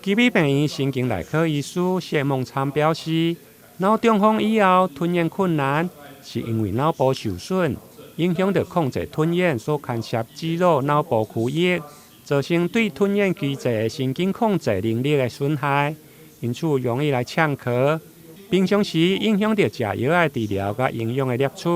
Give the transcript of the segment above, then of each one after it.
基比病院神经内科医师谢梦参表示，脑中风以后吞咽困难，是因为脑部受损，影响到控制吞咽所牵涉肌肉脑部区域，造成对吞咽机制的神经控制能力的损害，因此容易来呛咳。平常时影响到食药的治疗甲营养的摄取，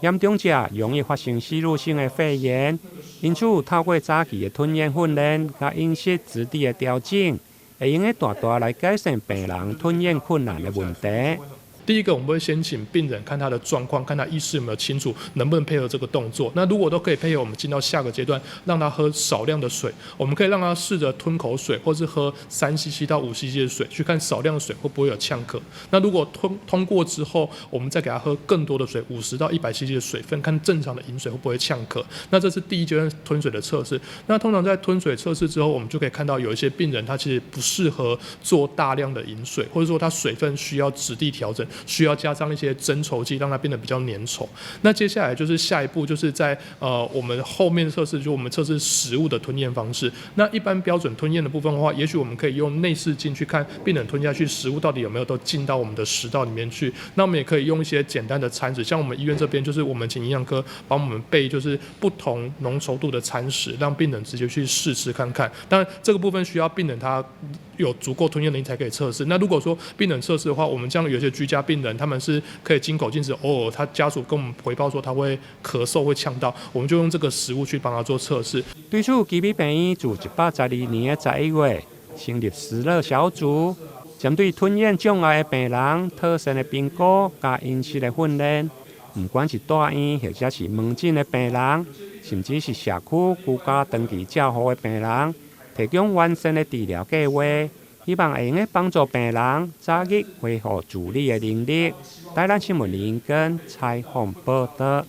严重者容易发生吸入性的肺炎。因此，透过早期的吞咽训练甲饮食质地的调整，会用大大来改善病人吞咽困难的问题。第一个，我们会先请病人看他的状况，看他意识有没有清楚，能不能配合这个动作。那如果都可以配合，我们进到下个阶段，让他喝少量的水。我们可以让他试着吞口水，或是喝3cc 到5cc 的水，去看少量的水会不会有呛咳。那如果通过之后，我们再给他喝更多的水，50到100cc 的水分，看正常的饮水会不会呛咳。那这是第一阶段吞水的测试。那通常在吞水测试之后，我们就可以看到有一些病人他其实不适合做大量的饮水，或者说他水分需要质地调整。需要加上一些增稠剂，让它变得比较粘稠。那接下来就是下一步，就是在我们后面测试，就我们测试食物的吞咽方式。那一般标准吞咽的部分的话，也许我们可以用内视镜去看病人吞下去食物到底有没有都进到我们的食道里面去。那我们也可以用一些简单的餐食，像我们医院这边就是我们请营养科帮我们备就是不同浓稠度的餐食，让病人直接去试吃看看。当然这个部分需要病人他有足够吞咽能力才可以测试。那如果说病人测试的话，我们这样有些居家病人他们是可以经口进食，偶尔他家属跟我们回报说他会咳嗽会呛到，我们就用这个食物去帮他做测试。对此，基比病院自112年11月成立思乐小组，针对吞咽障碍的病人特殊的评估加饮食的训练，不管是大院或者是门诊的病人，甚至是社区居家长期照护的病人。提供完善的治疗计划，希望会用帮助病人早日恢复自理的能力。台南新闻林根采访报道。